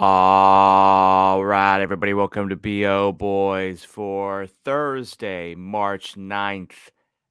All right, everybody, welcome to BO Boys for Thursday, March 9th.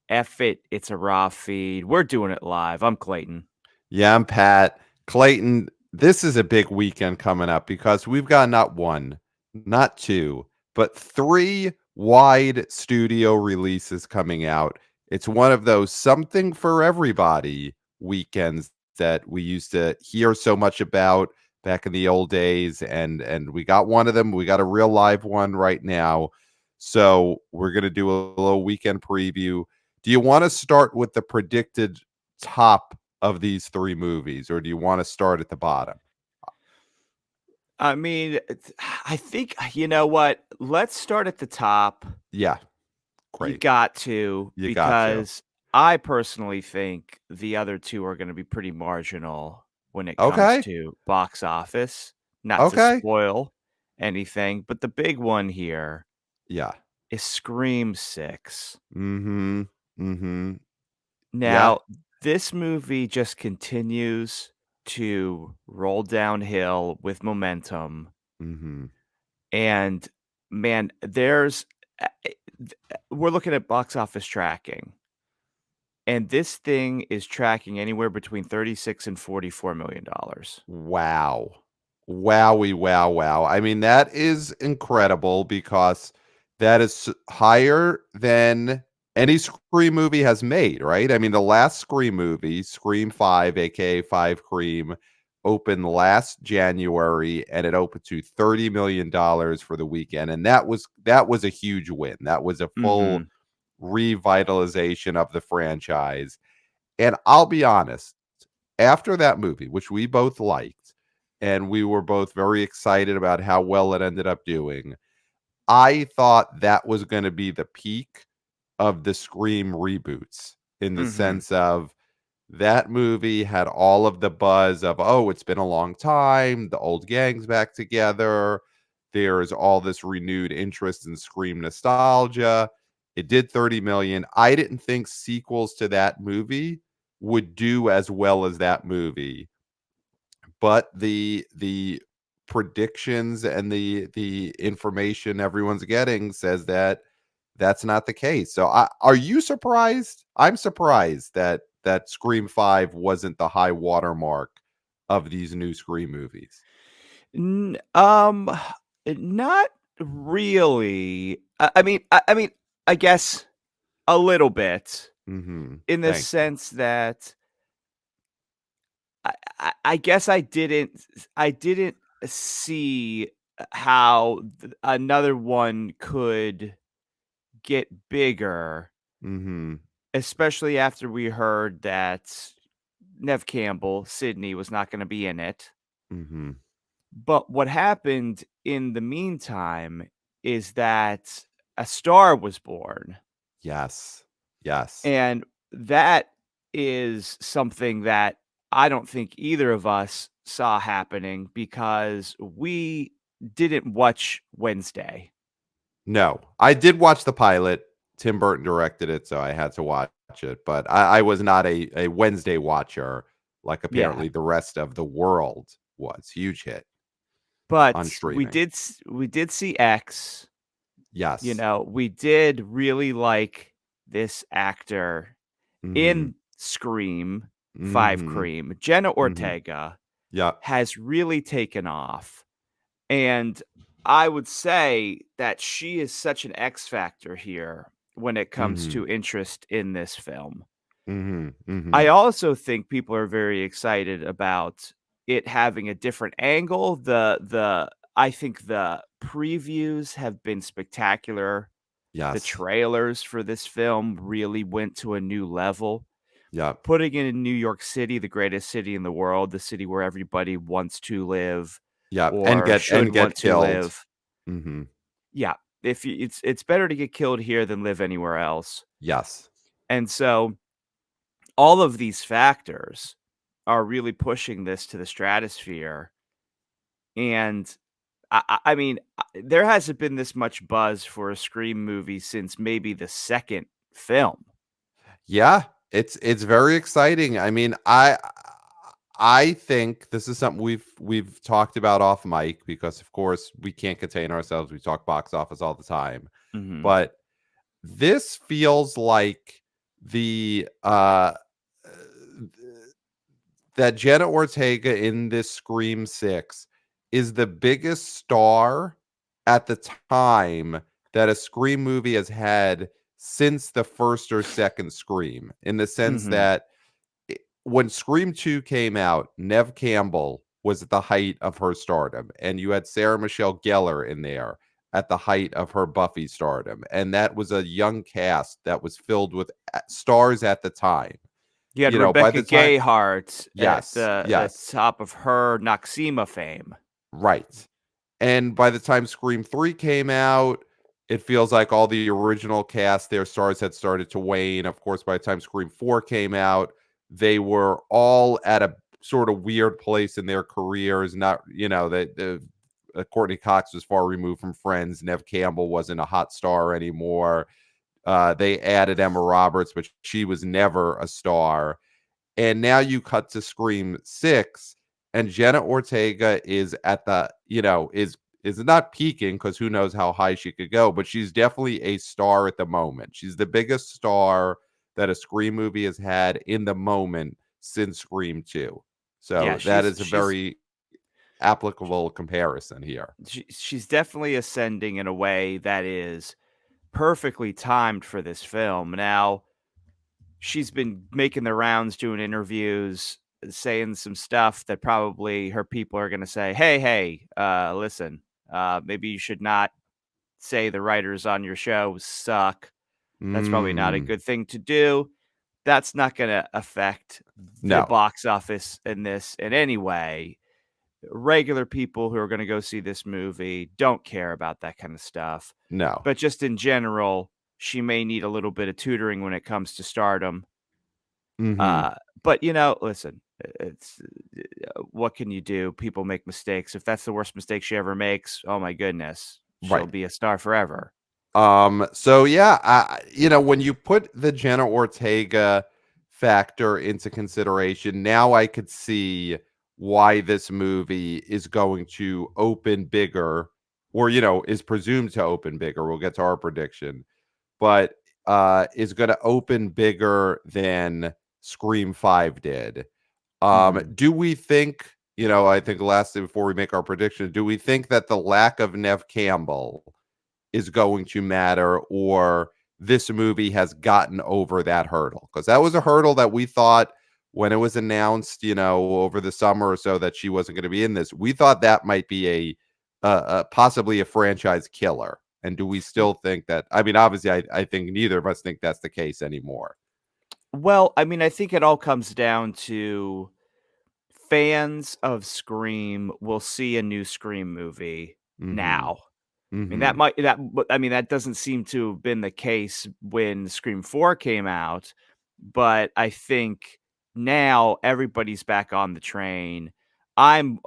F it, it's a raw feed. We're doing it live. I'm Clayton. Yeah, I'm Pat. Clayton, this is a big weekend coming up because we've got not one, not two, but three wide studio releases coming out. It's one of those something for everybody weekends that we used to hear so much about back in the old days. And we got one of them. We got a real live one right now. So we're gonna do a little weekend preview. Do you want to start with the predicted top of these three movies, or do you want to start at the bottom? I mean, I think, you know what? Let's start at the top. Yeah, You great. got to, You got to. because I personally think the other two are going to be pretty marginal when it comes Okay. to box office. Not to Okay. spoil anything, but the big one here Yeah. is Scream 6. Mm-hmm. Mm-hmm. Yeah. Now, this movie just continues to roll downhill with momentum, Mm-hmm. and man, we're looking at box office tracking, and this thing is tracking anywhere between 36 and $44 million. Wow. Wowie, wow, wow. I mean, that is incredible because that is higher than any Scream movie has made, right? I mean, the last Scream movie, Scream 5, aka 5 Cream, opened last January and it opened to $30 million for the weekend. And that was a huge win. That was a full Mhm. revitalization of the franchise. And I'll be honest, after that movie, which we both liked, and we were both very excited about how well it ended up doing, I thought that was going to be the peak of the Scream reboots in the Mhm. sense of that movie had all of the buzz of, oh, it's been a long time, the old gang's back together, there's all this renewed interest in Scream nostalgia. It did 30 million. I didn't think sequels to that movie would do as well as that movie, but the predictions and the information everyone's getting says that that's not the case. So are you surprised? I'm surprised that Scream 5 wasn't the high watermark of these new Scream movies. N Not really. I mean, I guess a little bit, Mhm. in the Thank you. sense that I guess I didn't see how another one could get bigger, Mhm. especially after we heard that Nev Campbell, Sydney, was not going to be in it. Mhm. But what happened in the meantime is that a star was born, Yes. Yes. and that is something that I don't think either of us saw happening because we didn't watch Wednesday. No. I did watch the pilot. Tim Burton directed it, so I had to watch it, but I was not a Wednesday watcher like Yeah, apparently the rest of the world was. Huge hit on but we streaming. did we did see X. Yes. We did really like this actor Mhm. in Scream 5 Mhm. Cream. Jenna Mhm. Ortega Yeah. has really taken off. And I would say that she is such an X factor here when it comes Mhm. to interest in this film. Mhm. I Mhm. also think people are very excited about it having a different angle. The I think the previews have been spectacular. The Yes. trailers for this film really went to a new level. Yeah. Putting it in New York City, the greatest city in the world, the city where everybody wants to live Yeah. And or get should and want get to killed. live. Mhm. Yeah, if you it's better to get killed here than live anywhere else. Yes. And so all of these factors are really pushing this to the stratosphere. And there hasn't been this much buzz for a Scream movie since maybe the second film. Yeah, it's very exciting. I mean, I think this is something we've talked about off mic because, of course, we can't contain ourselves. We talk box office all the time, Mhm. but this feels like the that Jenna Ortega in this Scream 6 is the biggest star at the time that a Scream movie has had since the first or second Scream, in the sense Mhm. that when Scream 2 came out, Neve Campbell was at the height of her stardom, and you had Sarah Michelle Gellar in there at the height of her Buffy stardom, and that was a young cast that was filled with stars at the time. You had By Rebecca the time Gayheart at yes, the yes, top of her Noxema fame. right. And by the time Scream 3 came out, it feels like all the original cast, their stars had started to wane. Of course, by the time Scream 4 came out, they were all at a sort of weird place in their careers. Not, Courtney Cox was far removed from Friends. Neve Campbell wasn't a hot star anymore. They added Emma Roberts, but she was never a star. And now you cut to Scream 6, and Jenna Ortega is at the, is not peaking, because who knows how high she could go, but she's definitely a star at the moment. She's the biggest star that a Scream movie has had in the moment since Scream 2. Yeah, So that is a very applicable comparison here. she's definitely ascending in a way that is perfectly timed for this film. Now, she's been making the rounds, doing interviews, saying some stuff that probably her people are gonna say, "Hey, listen, maybe you should not say the writers on your show suck. That's probably not a Mm, good thing to do." That's not gonna affect the no, box office in this in any way. Regular people who are gonna go see this movie don't care about that kinda stuff. no. But just in general, she may need a little bit of tutoring when it comes to stardom. Hmm. Uh, but, listen, it's what can you do? People make mistakes. If that's the worst mistake she ever makes, oh my goodness, she'll Right. be a star forever. So yeah, when you put the Jenna Ortega factor into consideration, now I could see why this movie is going to open bigger, or is presumed to open bigger. We'll get to our prediction, but is going to open bigger than Scream 5 did. Mhm. Do we think, I think lastly before we make our prediction, do we think that the lack of Neve Campbell is going to matter, or this movie has gotten over that hurdle? Because that was a hurdle that we thought when it was announced, over the summer or so, that she wasn't going to be in this. We thought that might be possibly a franchise killer. And do we W still think that? I mean, obviously, I think neither of us think that's the case anymore. well, I mean, I think it all comes down to fans of Scream will see a new Scream movie Mm-hmm. now. I mean, Mm-hmm. that doesn't seem to have been the case when Scream 4 came out, but I think now everybody's back on the train. I'm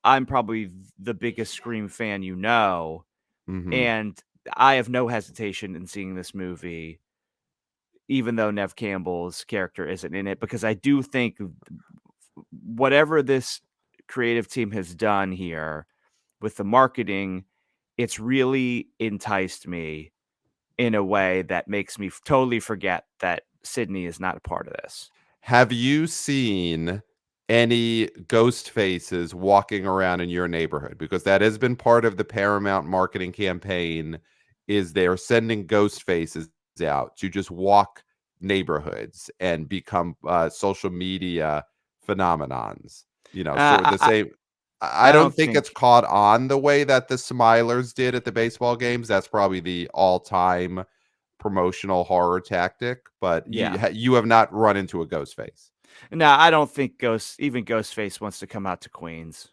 I'm probably the biggest Scream fan Mm-hmm. and I have no hesitation in seeing this movie, even though Nev Campbell's character isn't in it, because I do think whatever this creative team has done here with the marketing, it's really enticed me in a way that makes me totally forget that Sydney is not a part of this. Have you seen any ghost faces walking around in your neighborhood? Because that has been part of the Paramount marketing campaign, is they're sending ghost faces out to just walk neighborhoods and become social media phenomenons. Sort of the I same. I I don't don't think think it's caught on the way that the Smilers did at the baseball games. That's probably the all-time promotional horror tactic, but yeah. you have not run into a ghost face. No, I don't think even Ghostface wants to come out to Queens.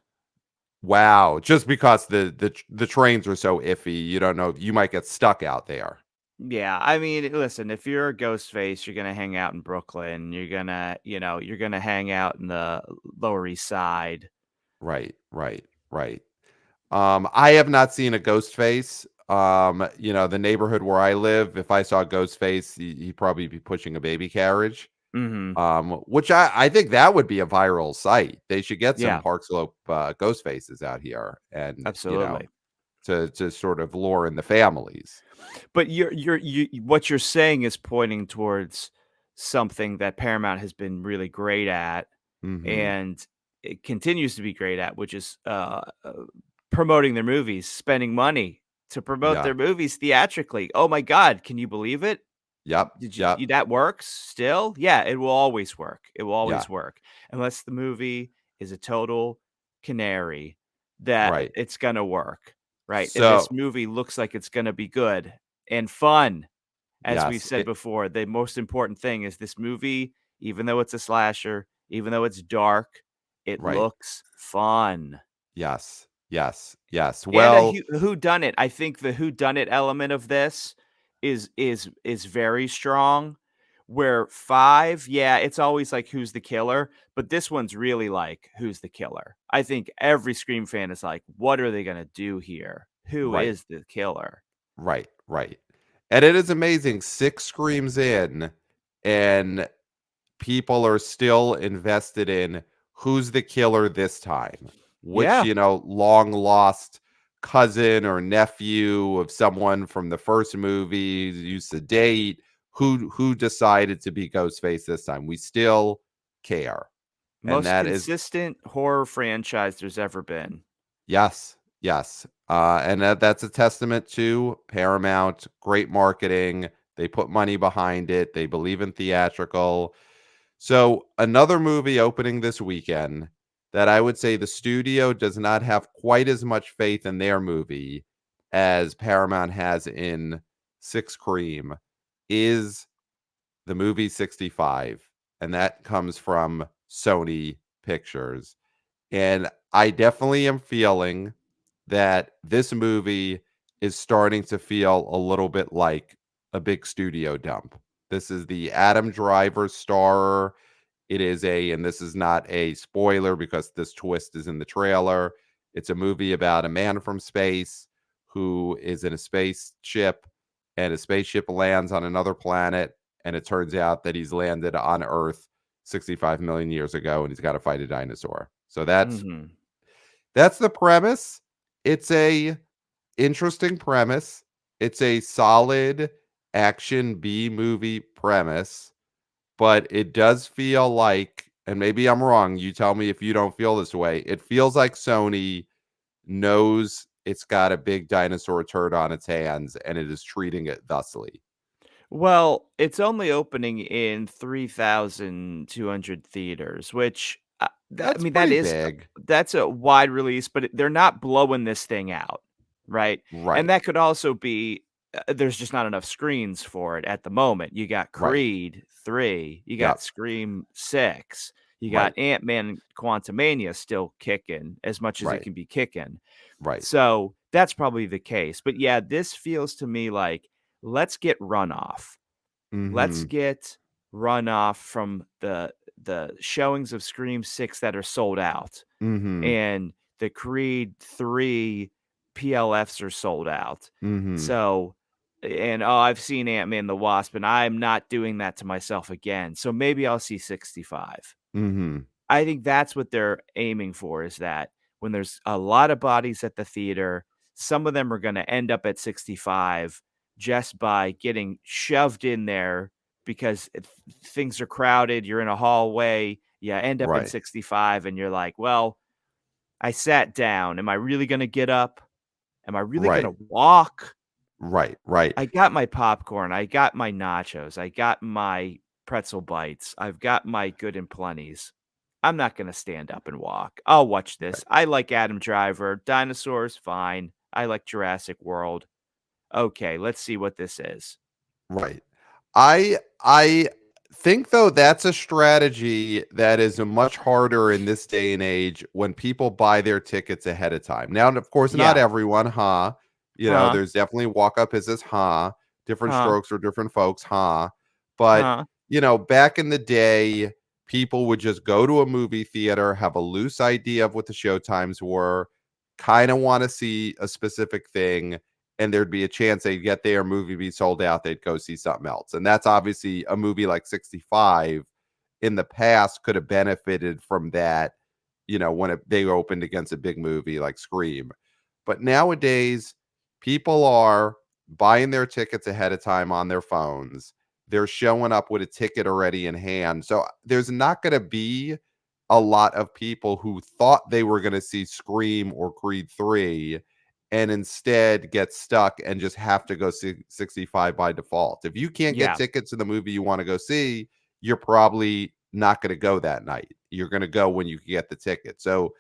Wow, just because the trains are so iffy, you don't know, you might get stuck out there. Yeah, I mean, listen, if you're a Ghostface, you're gonna hang out in Brooklyn. You're gonna hang out in the Lower East Side. Right, right, right. I have not seen a ghost face. The neighborhood where I live, if I saw a ghost face, he'd probably be pushing a baby carriage. Mhm. Which I think that would be a viral site. They should get some Yeah, Park Slope ghost faces out here, and absolutely. to sort of lure in the families. But what you're saying is pointing towards something that Paramount has been really great at, Hmm. and it continues to be great at, which is, promoting their movies, spending money to promote Yeah. their movies theatrically. Oh my god, can you believe it? Yep. Did Yep. you that works still? Yeah, it will always work. It will Yeah. always work unless the movie is a total canary that Right. it's gonna work, right? And this So movie looks like it's gonna be good and fun. As we've yes. said before, the most important thing is this movie, even though it's a slasher, even though it's dark, it Right. looks fun. Yes. Yes. Yes. And a Well, who done it. I think the who done it element of this is very strong. Where 5, yeah, it's always like who's the killer, but this one's really like who's the killer. I think every Scream fan is like, what are they gonna do here? Who right. is the killer? Right. Right. And it is amazing. 6 screams in, and people are still invested in who's the killer this time, which, Yeah, long lost cousin or nephew of someone from the first movie used to date, who decided to be Ghostface this time. We still care. And most that is consistent horror franchise there's ever been. yes, yes. And that's a testament to Paramount, great marketing. They put money behind it. They believe in theatrical. So, another movie opening this weekend that I would say the studio does not have quite as much faith in their movie as Paramount has in Six Cream is the movie 65. And that comes from Sony Pictures. And I definitely am feeling that this movie is starting to feel a little bit like a big studio dump. This is the Adam Driver star. It is and this is not a spoiler because this twist is in the trailer. It's a movie about a man from space who is in a spaceship, and a spaceship lands on another planet. And it turns out that he's landed on Earth 65 million years ago, and he's got to fight a dinosaur. So Mhm. that's the premise. It's a interesting premise. It's a solid action B movie premise, but it does feel like, and maybe I'm wrong, you tell me if you don't feel this way. It feels like Sony knows it's got a big dinosaur turd on its hands and it is treating it thusly. Well, it's only opening in 3,200 theaters, which, that I That's mean, pretty big. that's a wide release, but they're not blowing this thing out, right? And Right. that could also be, there's just not enough screens for it at the moment. You got Right. Creed 3, you got Yep. Scream 6, you got Right. Ant-Man Quantumania still kicking as much as it Right. can be kicking. Right. So, that's probably the case. But yeah, this feels to me like, let's get runoff. Let's Mhm. get runoff from the showings of Scream 6 that are sold out, Mhm. and the Creed 3 PLFs are sold out. Mhm. So and, oh, I've seen Ant-Man the Wasp, and I'm not doing that to myself again, so maybe I'll see 65. Mhm. I think that's what they're aiming for, is that when there's a lot of bodies at the theater, some of them are gonna end up at 65 just by getting shoved in there because things are crowded, you're in a hallway, you end up in Right. 65 and you're like, "Well, I sat down. Am I really gonna get up? Am I really Right. gonna walk? Right. Right. I got my popcorn, I got my nachos, I got my pretzel bites, I've got my good and plenties. I'm not gonna stand up and walk. I'll watch this. Right. I like Adam Driver. Dinosaurs, fine. I like Jurassic World. Okay, let's see what this is. Right. I think though that's a strategy that is a much harder in this day and age when people buy their tickets ahead of time. Now, of course, not Yeah. everyone, huh? Huh. There's definitely walk up is this, huh? Different Huh. strokes for different folks, huh? But Huh. back in the day, people would just go to a movie theater, have a loose idea of what the show times were, kind of want to see a specific thing, and there'd be a chance they'd get there, movie be sold out, they'd go see something else. And that's obviously a movie like 65 in the past could have benefited from that, when they opened against a big movie like Scream. But nowadays, people are buying their tickets ahead of time on their phones. They're showing up with a ticket already in hand. So there's not going to be a lot of people who thought they were going to see Scream or Creed 3 and instead get stuck and just have to go see 65 by default. If you can't get Yeah. tickets to the movie you want to go see, you're probably not going to go that night. You're going to go when you can get the ticket. So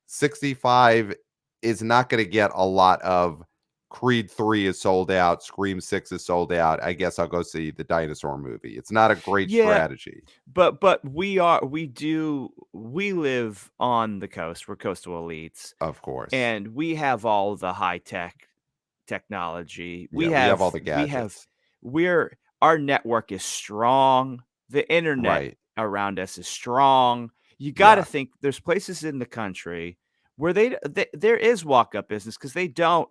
65 is not going to get a lot of Creed 3 is sold out, Scream 6 is sold out. I guess I'll go see the dinosaur movie. It's not a great Yeah, strategy, but we live on the coast. We're coastal elites, of course. and we have all the high technology. Yeah, we have all the We have gadgets. we're our network is strong. The internet Right. around us is strong. You gotta Yeah. think there's places in the country where there is walk-up business because they don't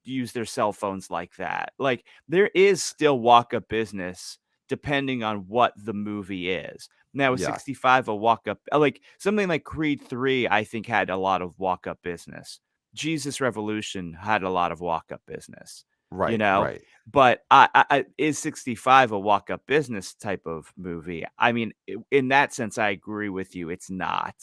use their cell phones like that. Like, there is still walk-up business depending on what the movie is. Now, with Yeah. 65, a walk-up like, something like Creed 3, I think, had a lot of walk-up business. Jesus Revolution had a lot of walk-up business, you Right. know? Right. But is 65 a walk-up business type of movie? I mean, in that sense, I agree with you, it's not,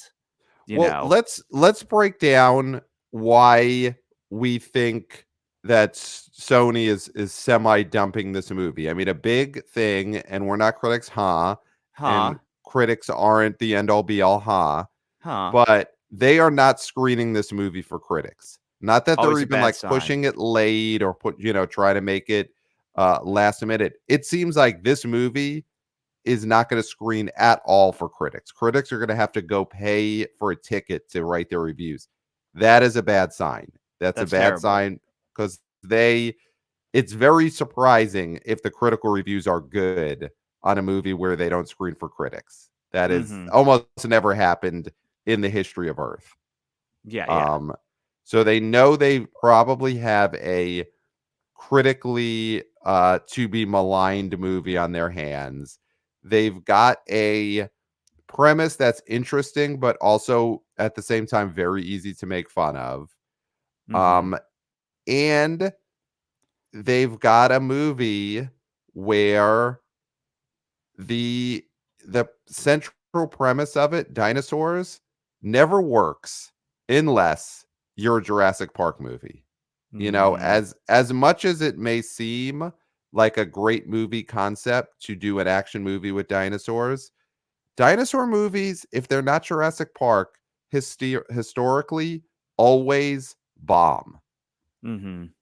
you Well, know? let's break down why we think that Sony is semi dumping this movie. I mean, a big thing, and we're not critics, huh? And Huh? critics aren't the end all be all, huh? Huh? But they are not screening this movie for critics. Not that they're Always a even bad like sign. pushing it late or try to make it last minute. It seems like this movie is not going to screen at all for critics. Critics are going to have to go pay for a ticket to write their reviews. That is a bad sign. That's a That's bad terrible. sign because it's very surprising if the critical reviews are good on a movie where they don't screen for critics. That is Mhm. almost never happened in the history of Earth. Yeah, yeah. Um, so they know they probably have a critically to be maligned movie on their hands. They've got a premise that's interesting, but also at the same time very easy to make fun of. Mhm. Um, and they've got a movie where the the central premise of it, dinosaurs, never works unless you're a Jurassic Park movie. Mm. As much as it may seem like a great movie concept to do an action movie with dinosaurs, dinosaur movies, if they're not Jurassic Park, historically always bomb. Mhm.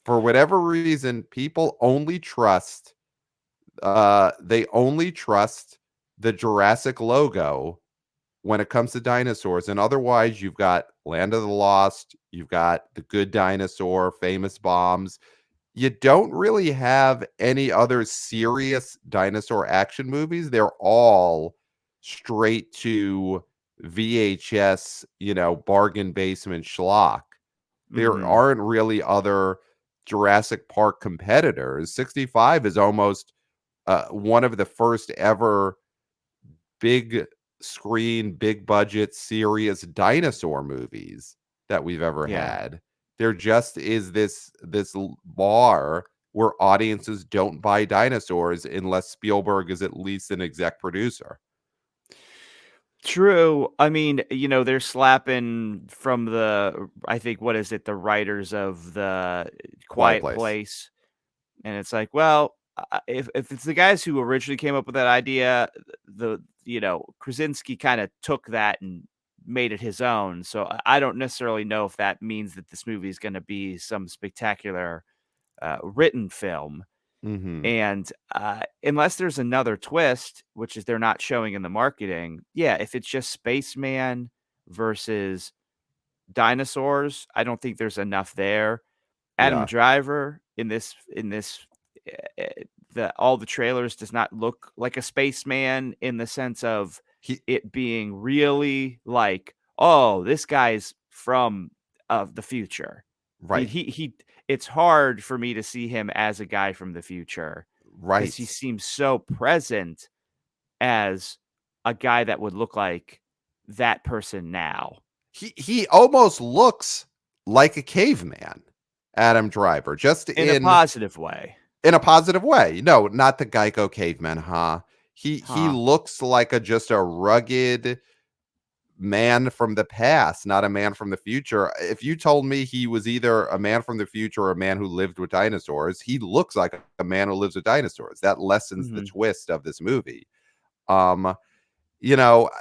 For whatever reason, people only trust they only trust the Jurassic logo when it comes to dinosaurs. And otherwise, you've got Land of the Lost, you've got The Good Dinosaur, Famous Bombs. You don't really have any other serious dinosaur action movies. They're all straight to VHS, bargain basement schlock. There Mhm. aren't really other Jurassic Park competitors. 65 is almost one of the first ever big screen, big budget, serious dinosaur movies that we've ever Yeah. had. There just is this bar where audiences don't buy dinosaurs unless Spielberg is at least an exec producer. True. I mean, they're slapping from the I think what is it? The writers of the Quiet Quiet Place. Place, and it's like, well, if it's the guys who originally came up with that idea, Krasinski kinda took that and made it his own, so I don't necessarily know if that means that this movie is gonna be some spectacular, written film. Mhm. And, unless there's another twist, which is they're not showing in the marketing, yeah, if it's just Spaceman versus dinosaurs, I don't think there's enough there. Adam Yeah. Driver in this, the all the trailers does not look like a spaceman in the sense of He it being really like, "Oh, this guy's from, the future." right. He it's hard for me to see him as a guy from the future because he Right. seems so present as a guy that would look like that person now. He almost looks like a caveman, Adam Driver, just In a positive way. in a positive way. No, not the Geico caveman, huh? He Huh. looks like just a rugged man from the past, not a man from the future. If you told me he was either a man from the future or a man who lived with dinosaurs, he looks like a man who lives with dinosaurs. That lessens the Mhm. twist of this movie. Um,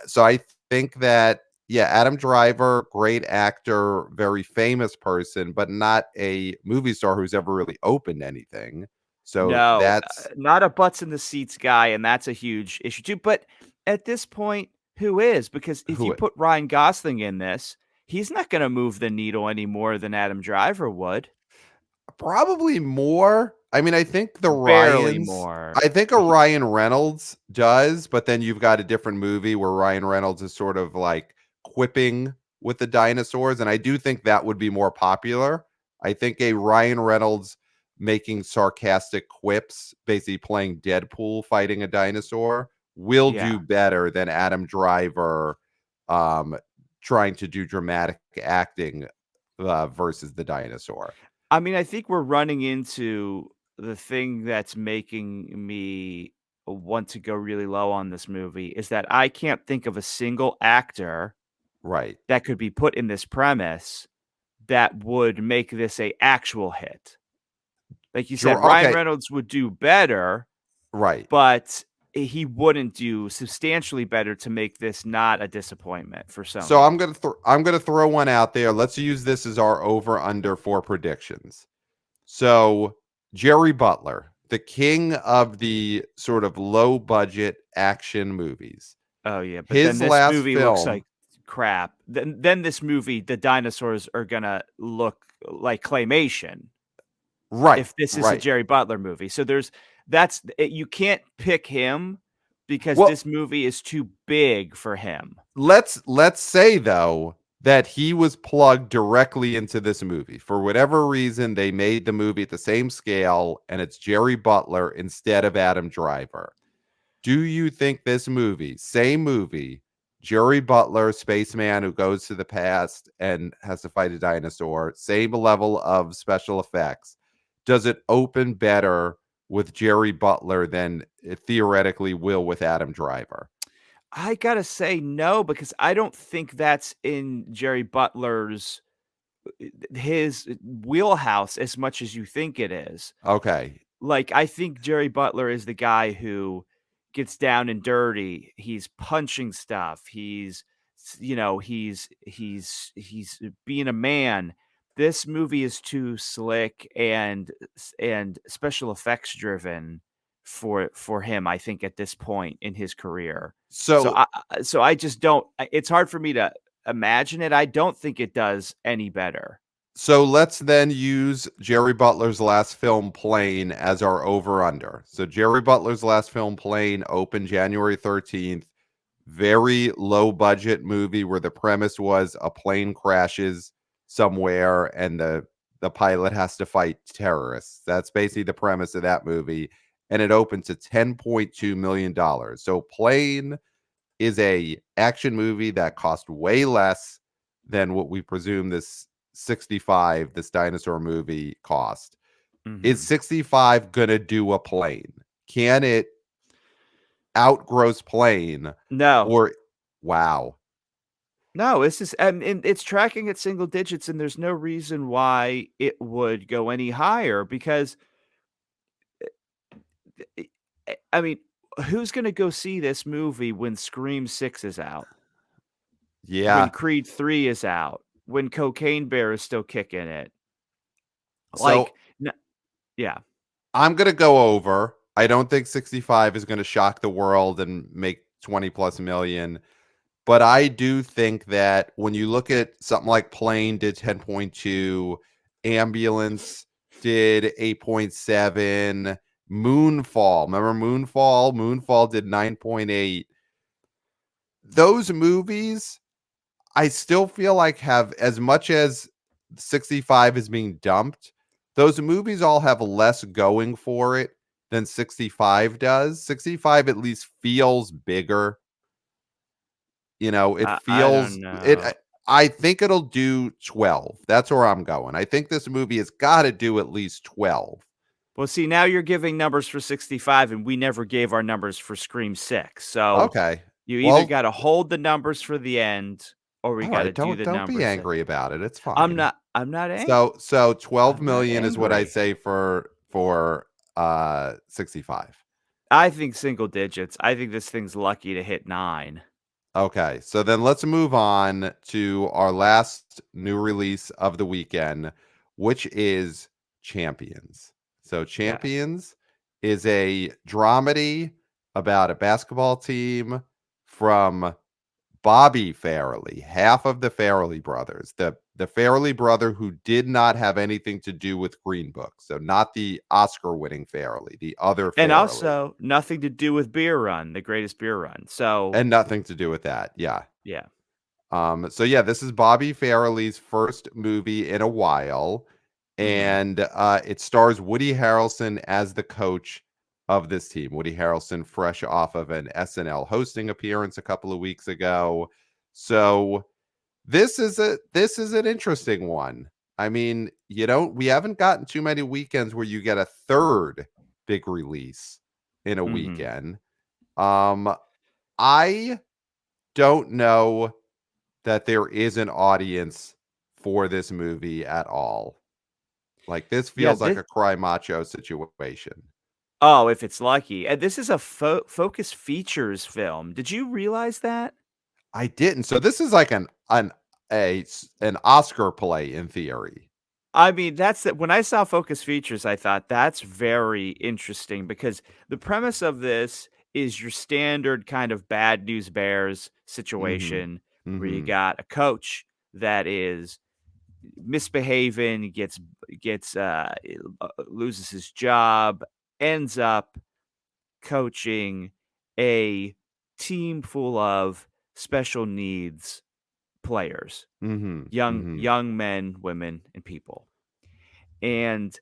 so I think that yeah, Adam Driver, great actor, very famous person, but not a movie star who's ever really opened anything. So No, that's not a butts in the seats guy, and that's a huge issue too, but at this point, who is? Because if you who put Ryan Gosling in this, he's not gonna move the needle any more than Adam Driver would. probably more. I mean, Barely more. I think a He Ryan Reynolds does, but then you've got a different movie where Ryan Reynolds is sort of like quipping with the dinosaurs, and I do think that would be more popular. I think a Ryan Reynolds making sarcastic quips, basically playing Deadpool fighting a dinosaur, will yeah. do better than Adam Driver um trying to do dramatic acting versus the dinosaur. I mean, I think we're running into the thing that's making me want to go really low on this movie is that I can't think of a single actor Right. that could be put in this premise that would make this a actual hit. Like you said, Sure. Ryan Okay. Reynolds would do better, Right. but he wouldn't do substantially better to make this not a disappointment for So Sony. I'm gonna throw one out there. Let's use this as our over under for predictions. So Jerry Butler, the king of the sort of low budget action movies. Oh, yeah, but then His this last movie looks film, like crap. Then this movie, the dinosaurs are gonna look like claymation right, if this is a right. Jerry Butler movie. So you can't pick him because Well, this movie is too big for him. let's say though that he was plugged directly into this movie. For whatever reason, they made the movie at the same scale and it's Jerry Butler instead of Adam Driver. Do you think this movie, same movie, Jerry Butler, spaceman who goes to the past and has to fight a dinosaur, same level of special effects, does it open better with Jerry Butler than it theoretically will with Adam Driver? I gotta say no, because I don't think that's in Jerry Butler's his wheelhouse as much as you think it is. Okay. Like, I think Jerry Butler is the guy who gets down and dirty. He's punching stuff. He's being a man. This movie is too slick and special effects driven for him, I think, at this point in his career. So So I just don't it's hard for me to imagine it. I don't think it does any better. So let's then use Jerry Butler's last film, Plane, as our over under. So Jerry Butler's last film, Plane, opened January 13th. Very low budget movie where the premise was a plane crashes somewhere and the pilot has to fight terrorists. That's basically the premise of that movie. And it opened to $10.2 million. So Plane is a action movie that cost way less than what we presume this dinosaur movie cost. Is Mhm. 65 gonna do a plane? Can it outgross plane? No. Or wow. No, this is and it's tracking at single digits, and there's no reason why it would go any higher because, I I mean, who's gonna go see this movie when Scream 6 is out? When Yeah. Creed 3 is out? When Cocaine Bear is still kicking it? Like, So n yeah. I'm gonna go over. I don't think 65 is gonna shock the world and make 20 plus million. But I do think that when you look at something like Plane did 10.2, Ambulance did 8.7, Moonfall. Remember Moonfall? Moonfall did 9.8. Those movies, I still feel like have as much as 65 is being dumped, those movies all have less going for it than 65 does. 65 at least feels bigger. It I don't feels it know. I think it'll do 12. That's where I'm going. I think this movie has gotta do at least 12. Well, see, now you're giving numbers for 65, and we never gave our numbers for Scream 6, so Okay. you either Well, gotta hold the numbers for the end, or we gotta alright, do the don't be numbers at angry about it. It's I'm fine. not I'm not ang So 12 I'm not million is what I angry. say for 65. I think single digits. I think this thing's lucky to hit 9. Okay, so then let's move on to our last new release of the weekend, which is Champions. So, Yes. Champions is a dramedy about a basketball team from Bobby Farrelly, half of the Farrelly brothers, the Farrelly brother who did not have anything to do with Green Book. So, not the Oscar-winning Farrelly, the other And Farrelly, also, nothing to do with Beer Run, the greatest beer run, so and nothing to do with that. Yeah. yeah. So yeah, this is Bobby Farrelly's first movie in a while, Mhm. and it stars Woody Harrelson as the coach of this team. Woody Harrelson, fresh off of an SNL hosting appearance a couple of weeks ago. So this is an interesting one. I mean, we haven't gotten too many weekends where you get a third big release in a Mhm. weekend. Um, I don't know that there is an audience for this movie at all. Like, this Yeah, feels like this a cry macho situation. oh, if it's lucky, and this is a Focus Features film. Did you realize that? I didn't. So this is like an Oscar play in theory. I mean, that's when I saw Focus Features, I thought that's very interesting because the premise of this is your standard kind of bad news bears Mhm. situation where you Mhm. got a coach that is misbehaving, gets loses his job, ends up coaching a team full of special needs players, Mhm. young Mhm. young men, women, and people. And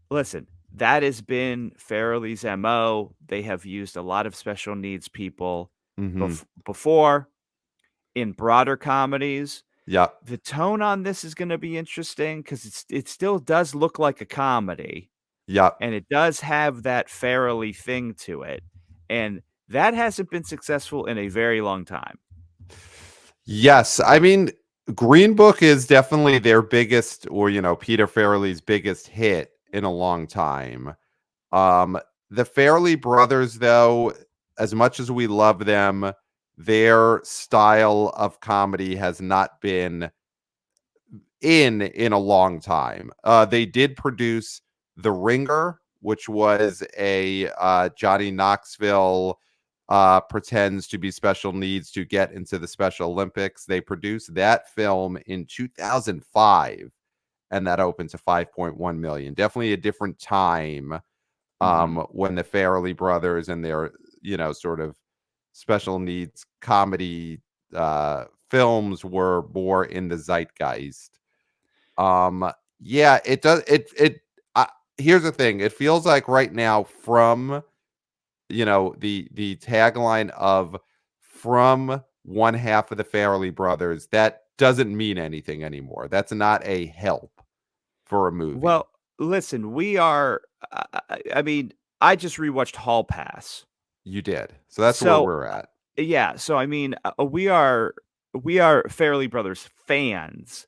listen, that has been Farrelly's MO. They have used a lot of special needs people Mhm. before in broader comedies. Yep. The tone on this is gonna be interesting because it still does look like a comedy, Yep. and it does have that Farrelly thing to it, and that hasn't been successful in a very long time. Yes, I mean, Green Book is definitely their biggest, or Peter Farrelly's biggest hit in a long time. Um, the Farrelly brothers, though, as much as we love them, their style of comedy has not been in a long time. They did produce The Ringer, which was a Johnny Knoxville pretends to be special needs to get into the Special Olympics. They produced that film in 2005, and that opened to 5.1 million. Definitely a different time Mhm. when the Farrelly brothers and their sort of special needs comedy films were more in the zeitgeist. Yeah, it does. Here's the thing. It feels like right now, from the tagline of "from one half of the Farrelly brothers," that doesn't mean anything anymore. That's not a help for a movie. Well, listen, we are I mean, I just rewatched Hall Pass. You did. So that's where So, we're at. yeah, so I mean, we are Fairly Brothers fans,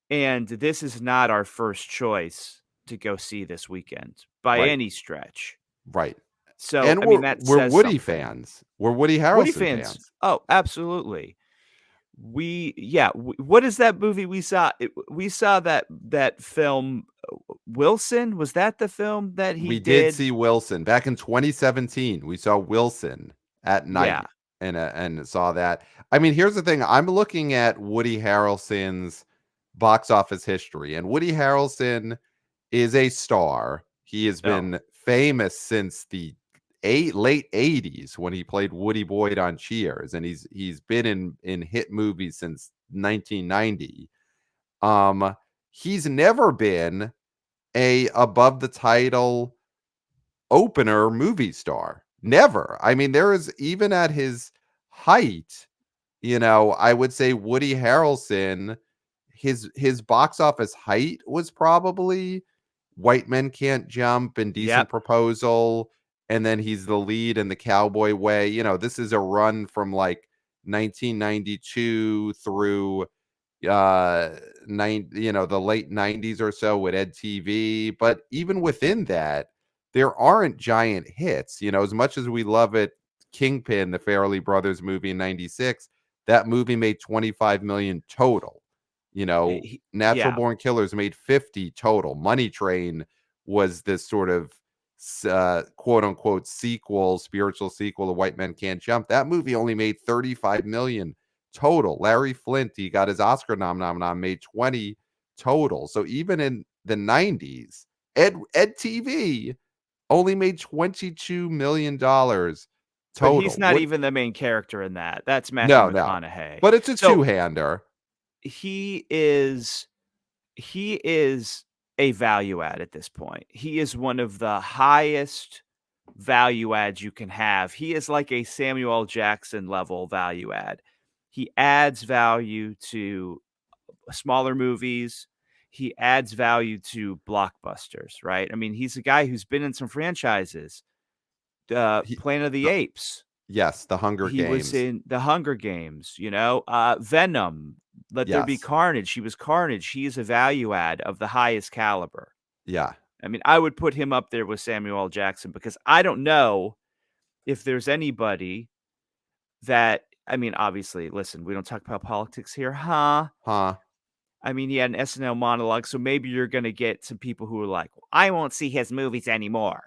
and this is not our first choice to go see this weekend by Right. any stretch. Right. So, And I mean, we're that we're says Woody something. fans. We're Woody Woody Harrelson fans fans. oh, absolutely. We yeah, what is that movie we saw? We saw that film, Wilson? Was that the film that he We did did? see Wilson back in 2017. We saw Wilson at Yeah. night and saw that. I mean, here's the thing. I'm looking at Woody Harrelson's box office history, and Woody Harrelson is a star. He has Oh. been famous since the late 80s when he played Woody Boyd on Cheers, and he's been in hit movies since 1990. Um, he's never been a above the title opener movie star. Never. I mean, there is, even at his height, I would say Woody Harrelson, his box office height was probably White Men Can't Jump and Decent Yep. Proposal, and then he's the lead in The Cowboy Way. This is a run from like 1992 through the late 90s or so with Ed TV. But even within that, there aren't giant hits. As much as we love it, Kingpin, the Farrelly Brothers movie in 96, that movie made 25 million total. Natural Yeah, Born Killers made 50 total. Money Train was this sort of quote unquote sequel, spiritual sequel to White Men Can't Jump. That movie only made 35 million total. Larry Flint, he got his Oscar nom, made 20 total. So even in the 90s, Ed TV only made $22 million but he's total. not What? even the main character in that. That's Matthew No. McConaughey. But it's a So two-hander. he is he is a value add at this point. He is one of the highest value adds you can have. He is like a Samuel L. Jackson level value add. He adds value to smaller movies. He adds value to blockbusters, right? I mean, he's a guy who's been in some franchises. He Planet of the the Apes. Yes, The Hunger He was Games. in The Hunger Games, Venom, Let There Be Yes. Carnage. He was Carnage. He is a value add of the highest caliber. Yeah. I mean, I would put him up there with Samuel L. Jackson because I don't know if there's anybody that, I mean, obviously, listen, we don't talk about politics here, huh? Huh. I mean, he had an SNL monologue, so maybe you're going to get some people who are like, well, I won't see his movies anymore,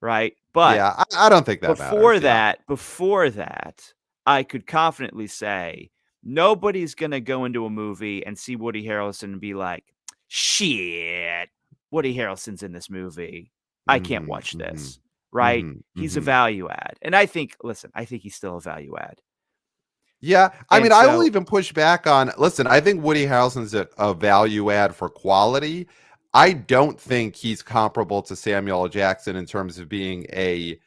right? But Yeah, I don't think that matters. Yeah. before that, I could confidently say nobody's going to go into a movie and see Woody Harrelson and be like, shit, Woody Harrelson's in this movie. I can't Mhm, watch mhm, this, right? mhm, He's a mhm. value add. And I think, listen, I think he's still a value add. Yeah, I And mean, I will so, even push back on, listen, I think Woody Harrelson's a value add for quality. I don't think he's comparable to Samuel L. Jackson in terms of being a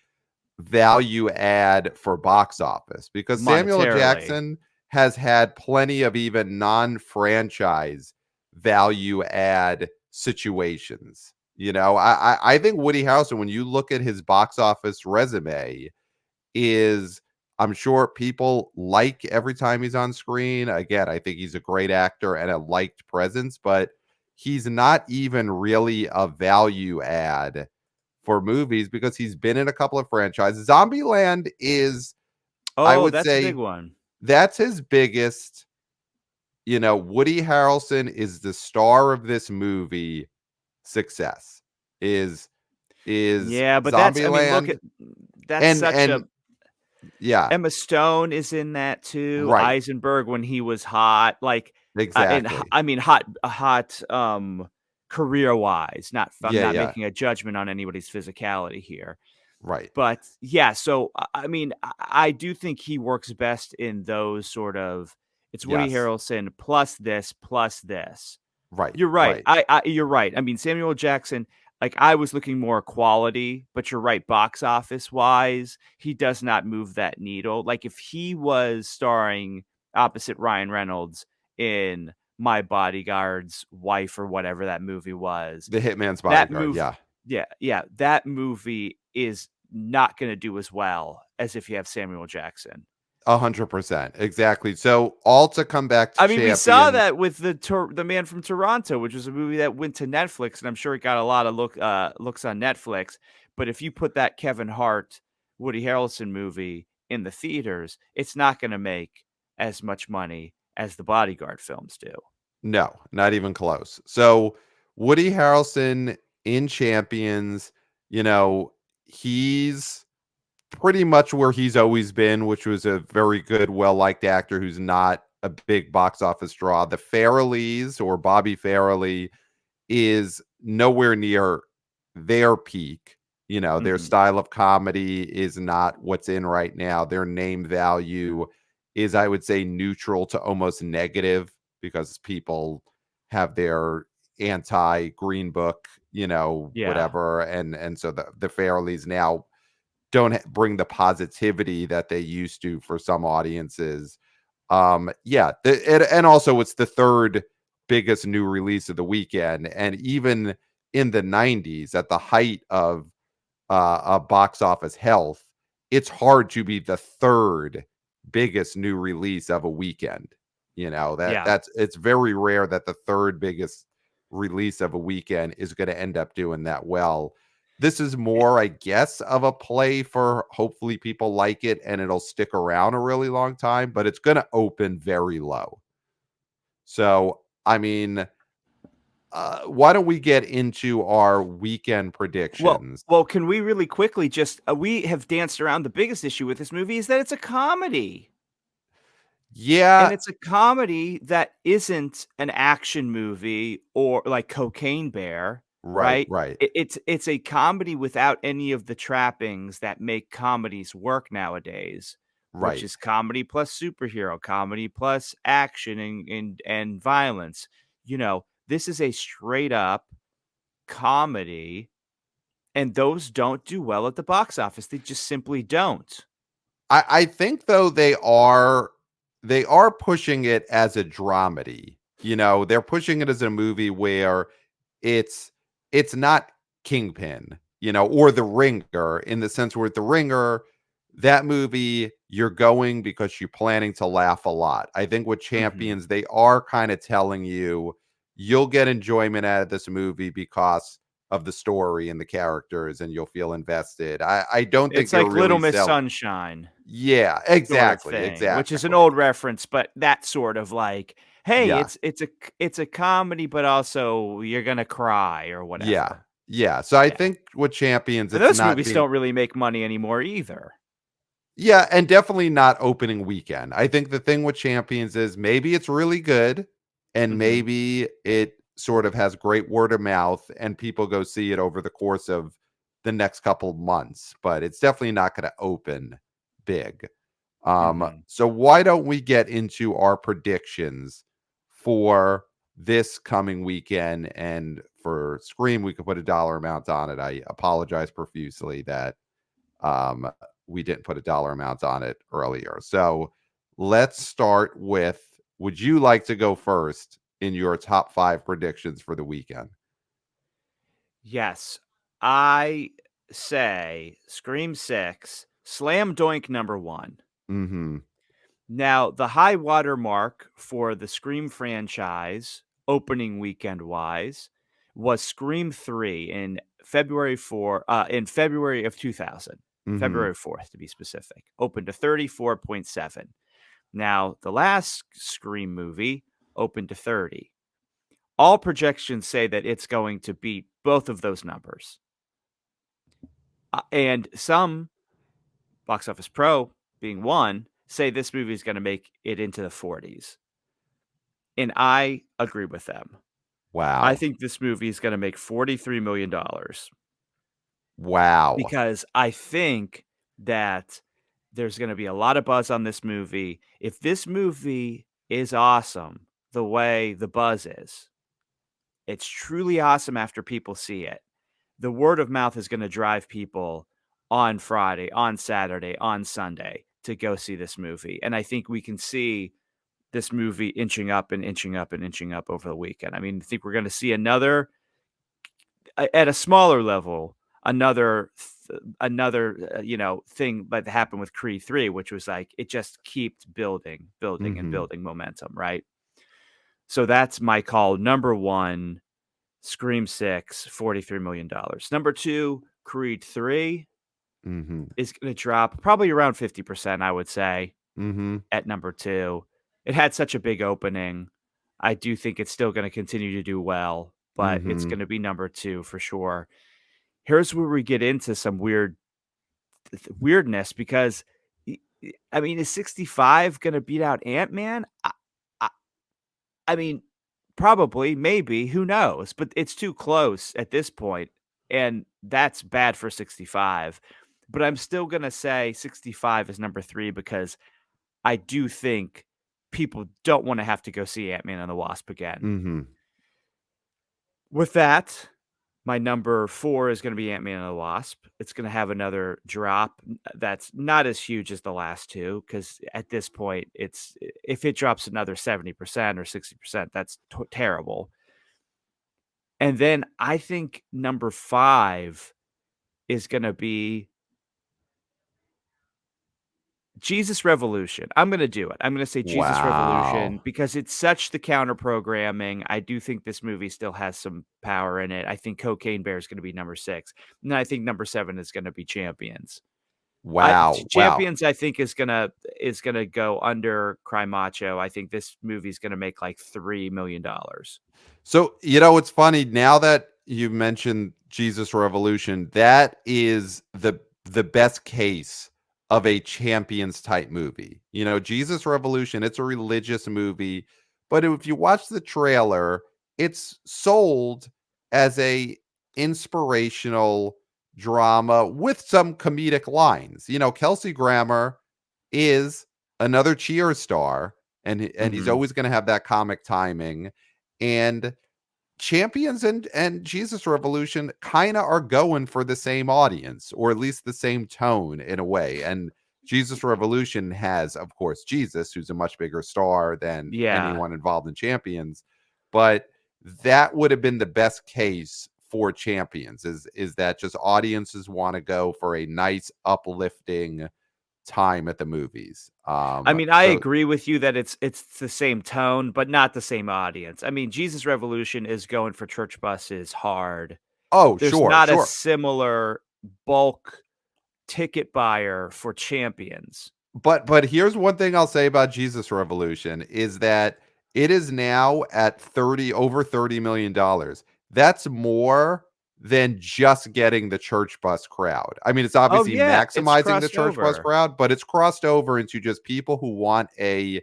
value add for box office, because Samuel L. monetarily, Jackson has had plenty of even non-franchise value add situations. I think Woody Harrelson, when you look at his box office resume, is, I'm sure people like every time he's on screen. Again, I think he's a great actor and a liked presence, but he's not even really a value add for movies because he's been in a couple of franchises. Zombieland is, I oh, would that's a big say, one. that's his biggest. Woody Harrelson is the star of this movie. Success is Yeah, but that's, I mean, look Zombieland, at that's and such a and yeah, Emma Stone is in that too. right, Eisenberg when he was hot, like, exactly, I mean, hot, career-wise, not I'm yeah, not yeah, making a judgment on anybody's physicality here. right, But, yeah, so, I mean, I do think he works best in those sort of it's Woody yes, Harrelson plus this, plus this. right, You're right. right, You're right. I mean, Samuel Jackson, like, I was looking more quality, but you're right, box office wise, he does not move that needle. Like, if he was starring opposite Ryan Reynolds in My Bodyguard's Wife or whatever that movie was, The Hitman's that Bodyguard, move yeah, yeah, that movie is not gonna do as well as if you have Samuel Jackson. 100%, exactly. So, all to come back to I mean, we saw Champion. that with the Man from Toronto, which was a movie that went to Netflix, and I'm sure it got a lot of looks on Netflix. But if you put that Kevin Hart, Woody Harrelson movie in the theaters, it's not going to make as much money as the Bodyguard films do. No, not even close. So, Woody Harrelson in Champions, he's pretty much where he's always been, which was a very good, well-liked actor who's not a big box office draw. The Farrellys, or Bobby Farrelly, is nowhere near their peak. Their Mm-mm. style of comedy is not what's in right now. Their name value is, I would say, neutral to almost negative, because people have their anti Green Book, Yeah. whatever, and so the Farrellys now don't bring the positivity that they used to for some audiences. Yeah, and also it's the third biggest new release of the weekend, and even in the 90s, at the height of box office health, it's hard to be the third biggest new release of a weekend. Yeah. It's very rare that the third biggest release of a weekend is going to end up doing that well. This is Eh, more, I guess, of a play for hopefully people like it and it'll stick around a really long time, but it's going to open very low. So, I mean, why don't we get into our weekend well predictions? well, can we really quickly just we have danced around the biggest issue with this movie is that it's a comedy. And Yeah, it's a comedy that isn't an action movie or like Cocaine Bear, right, right? right, It's a comedy without any of the trappings that make comedies work nowadays, which right. is comedy plus superhero, comedy plus action and violence. This is a straight up comedy, and those don't do well at the box office. They just simply don't. I think though they are pushing it as a dramedy. They're pushing it as a movie where it's it's not Kingpin, or The Ringer, in the sense where The Ringer, that movie, you're going because you're planning to laugh a lot. I think with Mhm. Champions, they are kind of telling you you'll get enjoyment out of this movie because of the story and the characters, and you'll feel invested. I don't think It's they're like Little really Miss selling. Sunshine. Yeah, Sort of exactly, thing, which is an exactly. old reference, but that sort of like, "Hey, Yeah, it's a comedy, but also you're gonna cry," or yeah, whatever. yeah. So I Yeah. think with Champions, And it's those not movies being. don't really make money anymore either. Yeah, and definitely not opening weekend. I think the thing with Champions is maybe it's really good and Mhm, maybe it sort of has great word of mouth and people go see it over the course of the next couple of months, but it's definitely not going to open big. mhm. So why don't we get into our predictions for this coming weekend? And for Scream, we could put a dollar amount on it. I apologize profusely that um, we didn't put a dollar amount on it earlier. So let's start with, would you like to go first in your top five predictions for the weekend? Yes. I say Scream 6, Slam Doink number 1. Mm-hmm. Now, the high water mark for the Scream franchise, opening weekend wise, was Scream 3 in February of 2000, Mm-hmm. February 4th to be specific, opened to 34.7. Now, the last Scream movie opened to 30. All projections say that it's going to beat both of those numbers. And some, Box Office Pro being one, say this movie is going to make it into the 40s. And I agree with them. I Wow. think this movie is gonna make $43 million Wow. because I think that there's gonna be a lot of buzz on this movie. If this movie is awesome the way the buzz is, it's truly awesome after people see it. The word of mouth is gonna drive people on Friday, on Saturday, on Sunday to go see this movie, and I think we can see this movie inching up and inching up and inching up over the weekend. I mean, I think we're gonna see another at a smaller level, another thing that happened with Creed 3, which was like it just keeps building, building, and Mm-hmm. building momentum, right? So that's my call. Number 1, Scream 6, $43 million. Number 2, Creed 3 Mm-hmm. is gonna drop probably around 50%, I would say, Mm-hmm. at number 2. It had such a big opening. I do think it's still gonna continue to do well, but it's Mm-hmm. gonna be number 2 for sure. Here's where we get into some weirdness because I mean, is 65 gonna beat out Ant-Man? I I mean, probably, maybe, who knows? But it's too close at this point, and that's bad for 65. But I'm still gonna say 65 is number 3 because I do think people don't wanna have to go see Ant-Man and the Wasp again. Mm-hmm. With that, my number 4 is gonna be Ant-Man and the Wasp. It's gonna have another drop that's not as huge as the last 2, because at this point, if it drops another 70% or 60%, that's terrible. And then I think number 5 is gonna be Jesus Revolution. I'm gonna do it. I'm gonna say Jesus Revolution Wow. because it's such the counter programming. I do think this movie still has some power in it. I think Cocaine Bear is gonna be number 6. And then I think number 7 is gonna be Champions. Wow. Wow. Champions, I think, is gonna go under Cry Macho. I think this movie's gonna make like $3 million. So, it's funny now that you mentioned Jesus Revolution, that is the best case of a champions type movie. Jesus Revolution, it's a religious movie, but if you watch the trailer, it's sold as a inspirational drama with some comedic lines. Kelsey Grammer is another cheer star, and he's Mhm. always going to have that comic timing. And Champions and Jesus Revolution kinda are going for the same audience, or at least the same tone in a way, and Jesus Revolution has, of course, Jesus, who's a much bigger star than Yeah. anyone involved in Champions, but that would have been the best case for Champions, is that just audiences wanna go for a nice uplifting time at the movies. I mean, I So agree with you that it's the same tone, but not the same audience. I mean, Jesus Revolution is going for church buses hard. Oh, There's sure, not a sure. similar bulk ticket buyer for Champions. But here's one thing I'll say about Jesus Revolution is that it is now at over $30 million. That's more than just getting the church bus crowd. I mean, it's Oh, obviously yeah, it's maximizing the crossed church bus over. crowd, but it's crossed over into just people who want a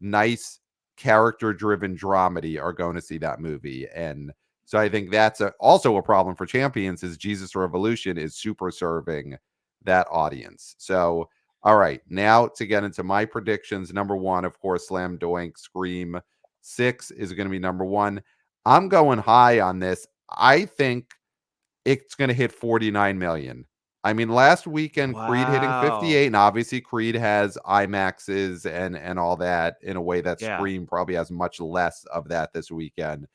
nice character-driven dramedy are going to see that movie. And so I think that's also a problem for Champions is Jesus Revolution is super serving that audience. So all right, now to get into my predictions. Number one, of course, Slam Doink Scream 6 is going to be number one. I'm going high on this. I think it's going to hit 49 million. I mean, last weekend Creed hitting Wow. 58, and obviously Creed has IMAXs and all that in a way that Yeah. Scream probably has much less of that this weekend.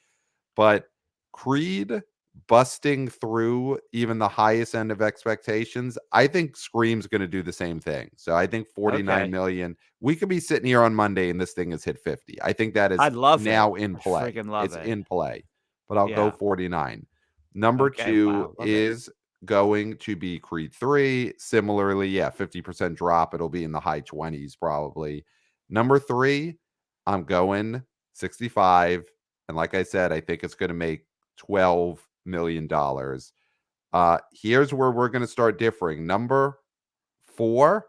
But Creed busting through even the highest end of expectations, I think Scream's gonna do the same thing. So I think 49 Okay. million. We could be sitting here on Monday and this thing has hit 50. I think that I is love it. now in I play. freaking love It's it. in play, but I'll go Yeah. 49. Number Okay, 2 wow, love it. is going to be Creed 3. Similarly, yeah, 50% drop. It'll be in the high 20s probably. Number 3, I'm going 65. And like I said, I think it's going to make $12 million. Here's where we're going to start differing. Number 4,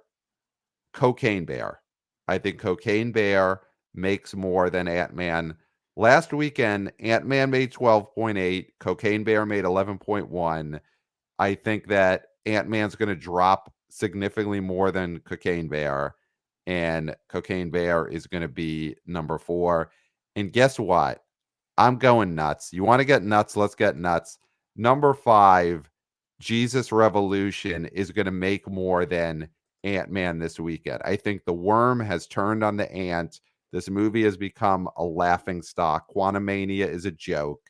Cocaine Bear. I think Cocaine Bear makes more than Ant-Man. Last weekend, Ant-Man made 12.8, Cocaine Bear made 11.1. I think that Ant-Man's going to drop significantly more than Cocaine Bear, and Cocaine Bear is going to be number 4. And guess what? I'm going nuts. You want to get nuts? Let's get nuts. Number 5, Jesus Revolution is going to make more than Ant-Man this weekend. I think the worm has turned on the ant. This movie has become a laughing stock. Quantumania is a joke.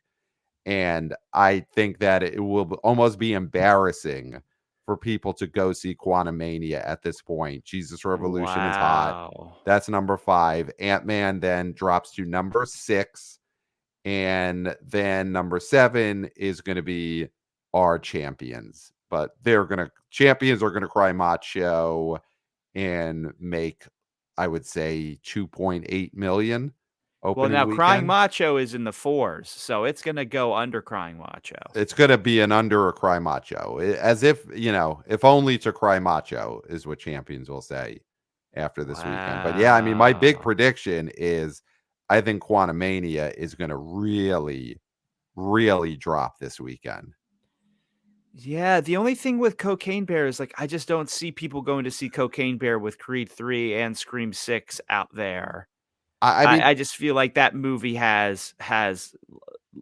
And I think that it will almost be embarrassing for people to go see Quantumania at this point. Jesus Revolution is hot. Wow. That's number 5. Ant-Man then drops to number 6. And then number 7 is going to be our champions. But champions are going to cry macho and make, I would say, 2.8 million Well, opening now Crying weekend. Macho is in the 4s, so it's gonna go under Crying Macho. It's gonna be an under or cry macho. As if, if only to cry macho is what champions will say after this weekend. But yeah, I mean, my big Wow. prediction is I think Quantumania is gonna really, really drop this weekend. Yeah, the only thing with Cocaine Bear is, like, I just don't see people going to see Cocaine Bear with Creed 3 and Scream 6 out there. I I mean, I just feel like that movie has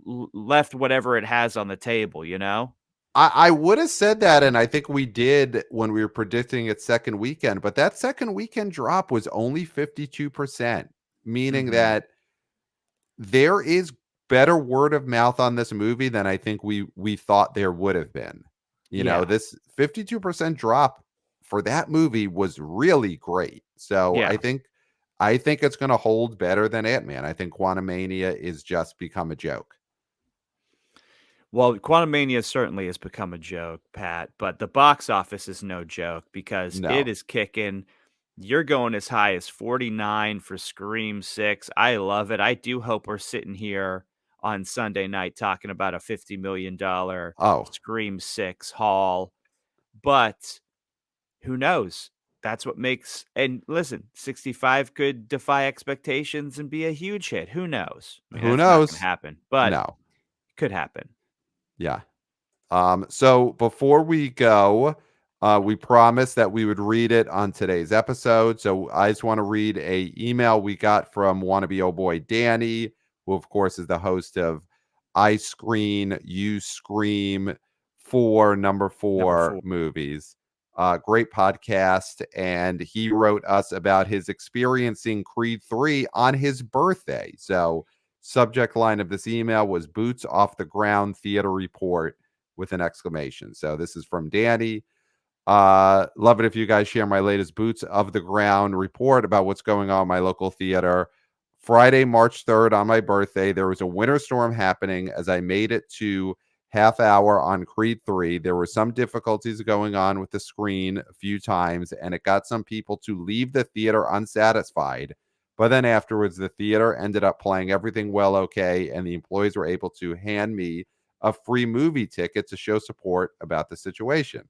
left whatever it has on the table, you know? I would have said that, and I think we did when we were predicting its second weekend, but that second weekend drop was only 52%, meaning Mhm. that there is better word of mouth on this movie than I think we thought there would have been. You know, Yeah. this 52% drop for that movie was really great. So Yeah. I think it's going to hold better than Ant-Man. I think Quantumania is just become a joke. Well, Quantumania certainly has become a joke, Pat, but the box office is no joke because it No. is kicking. You're going as high as 49 for Scream 6. I love it. I do hope we're sitting here on Sunday night talking about a $50 million Oh, Scream 6 haul, but who knows? That's what makes, and listen, 65 could defy expectations and be a huge hit. Who knows? I mean, who that's not going to knows? happen, but No. could happen. Yeah. So before we go, we promised that we would read it on today's episode. So I just want to read a email we got from wannabe oh boy Danny, who of course is the host of I Screen, You Scream, for number Number four 4. movies. Great podcast, and he wrote us about his experiencing Creed 3 on his birthday. So subject line of this email was "Boots off the ground theater report" with an exclamation. So this is from Danny. Love it if you guys share my latest boots of the ground report about what's going on in my local theater. Friday, March 3rd, on my birthday, there was a winter storm happening as I made it to half hour on Creed 3. There were some difficulties going on with the screen a few times, and it got some people to leave the theater unsatisfied. But then afterwards, the theater ended up playing everything well okay, and the employees were able to hand me a free movie ticket to show support about the situation.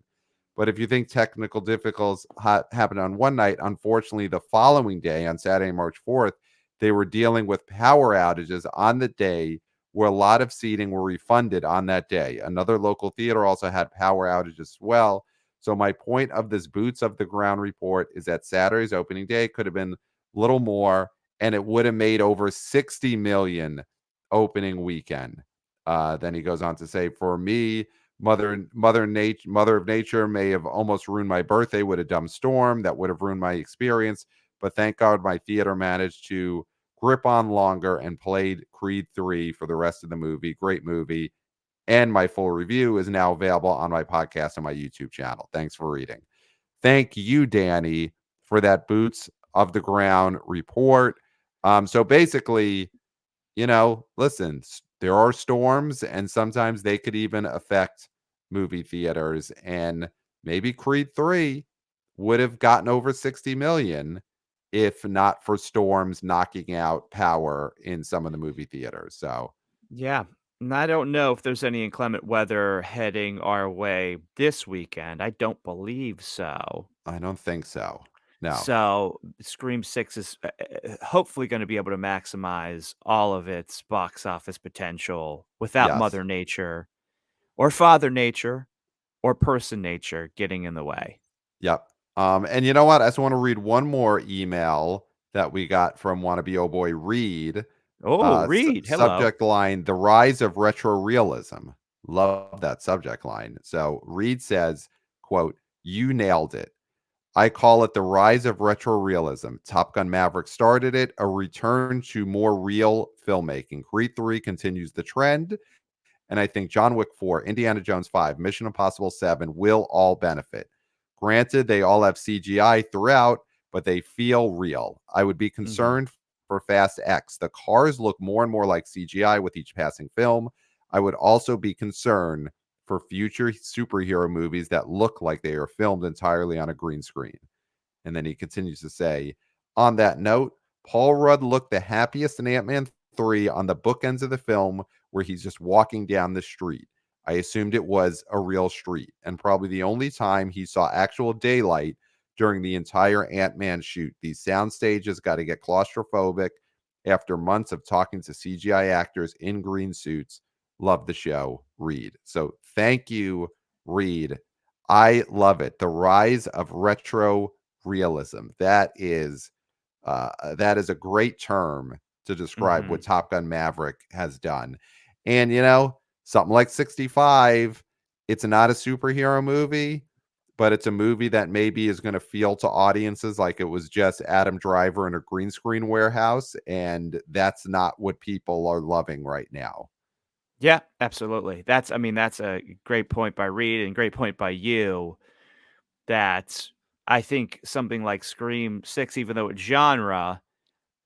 But if you think technical difficulties happened on one night, unfortunately, the following day, on Saturday, March 4th, they were dealing with power outages on the day where a lot of seating were refunded on that day. Another local theater also had power outages as well. So my point of this boots of the ground report is that Saturday's opening day could have been a little more, and it would have made over 60 million opening weekend. Then he goes on to say, for me, Mother of Nature may have almost ruined my birthday with a dumb storm that would have ruined my experience, but thank God my theater managed to grip on longer and played Creed 3 for the rest of the movie. Great movie. And my full review is now available on my podcast and my YouTube channel. Thanks for reading. Thank you, Danny, for that boots of the ground report. So basically, listen, there are storms, and sometimes they could even affect movie theaters. And maybe Creed 3 would have gotten over 60 million if not for storms knocking out power in some of the movie theaters. So Yeah. And I don't know if there's any inclement weather heading our way this weekend. I don't believe so. I don't think so. No. So, Scream 6 is hopefully going to be able to maximize all of its box office potential without Yes. Mother Nature or Father Nature or Person Nature getting in the way. Yep. And you know what? I just want to read one more email that we got from wannabe oh boy Reed. Oh, Reed, hello. Subject line: The rise of retro realism. Love that subject line. So Reed says, quote, "You nailed it. I call it the rise of retro realism. Top Gun Maverick started it, a return to more real filmmaking. Creed 3 continues the trend, and I think John Wick 4, Indiana Jones 5, Mission Impossible 7 will all benefit. Granted, they all have CGI throughout, but they feel real. I would be Mhm. concerned for Fast X. The cars look more and more like CGI with each passing film. I would also be concerned for future superhero movies that look like they are filmed entirely on a green screen." And then he continues to say, on that note, Paul Rudd looked the happiest in Ant-Man 3 on the bookends of the film where he's just walking down the street. I assumed it was a real street, and probably the only time he saw actual daylight during the entire Ant-Man shoot. These sound stages got to get claustrophobic after months of talking to CGI actors in green suits. Love the show, Reed. So thank you, Reed. I love it. The rise of retro realism. That is a great term to describe what Mhm. Top Gun Maverick has done. And, something like 65, it's not a superhero movie, but it's a movie that maybe is gonna feel to audiences like it was just Adam Driver in a green screen warehouse, and that's not what people are loving right now. Yeah, absolutely. That's a great point by Reed and great point by you that I think something like Scream 6, even though it's genre,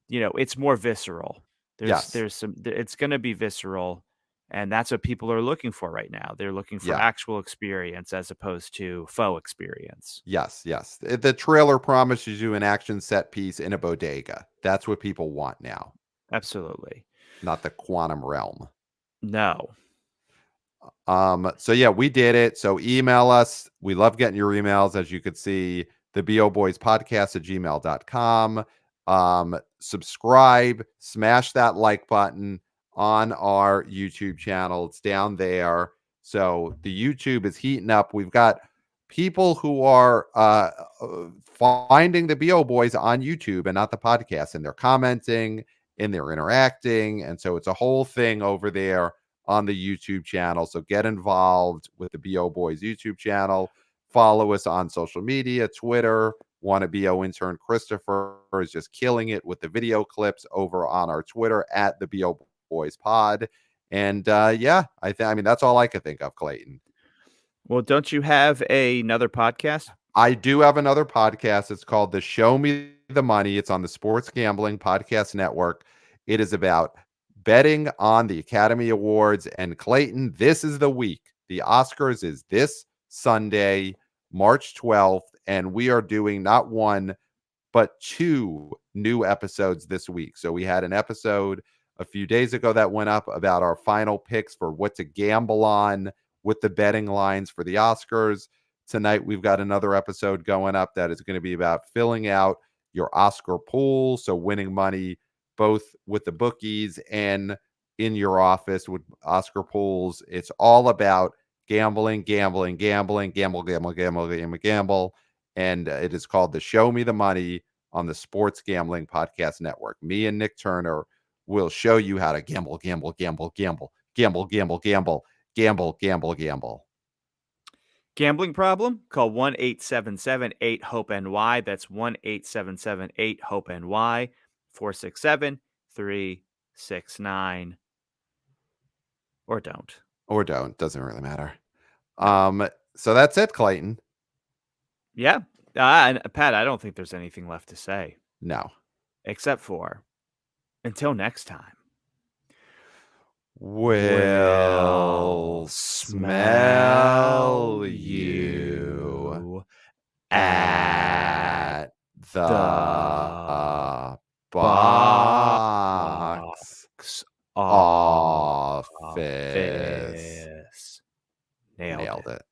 it's more visceral. Yes. It's gonna be visceral, and that's what people are looking for right now. They're looking for Yeah. actual experience as opposed to faux experience. Yes, yes. The trailer promises you an action set piece in a bodega. That's what people want now, Absolutely. not the quantum realm. No. So yeah, we did it. So email us. We love getting your emails, as you could see, the boboyspodcast at gmail.com. Subscribe, smash that like button on our YouTube channel. It's down there. So the YouTube is heating up. We've got people who are finding the BO Boys on YouTube and not the podcast, and they're commenting and they're interacting. And so it's a whole thing over there on the YouTube channel. So get involved with the BO Boys YouTube channel. Follow us on social media, Twitter. Wanna BO intern Christopher is just killing it with the video clips over on our Twitter at the BO Boys Pod. And yeah, I mean that's all I could think of, Clayton. Well, don't you have another podcast? I do have another podcast. It's called the Show Me the Money. It's on the Sports Gambling Podcast Network. It is about betting on the Academy Awards. And Clayton, this is the week. The Oscars is this Sunday, March 12th. And we are doing not one, but two new episodes this week. So we had an episode a few days ago that went up about our final picks for what to gamble on with the betting lines for the Oscars. Tonight, we've got another episode going up that is going to be about filling out your Oscar pool. So winning money both with the bookies and in your office with Oscar pools. It's all about gambling, gambling, gambling, gamble, gamble, gamble, gamble, gamble. And it is called the Show Me the Money on the Sports Gambling Podcast Network. Me and Nick Turner will show you how to gamble, gamble, gamble, gamble, gamble, gamble, gamble, gamble, gamble, gamble. Gambling problem? Call 1-877-8-HOPE-NY. That's 1-877-8-HOPE-NY, 467-369. Or don't. Or don't. Doesn't really matter. No. So that's it, Clayton. Yeah. And Pat, I don't think there's anything left to say No. except for until next time. Will We'll smell smell you you at at the the box box office. office. Nailed Nailed it. it.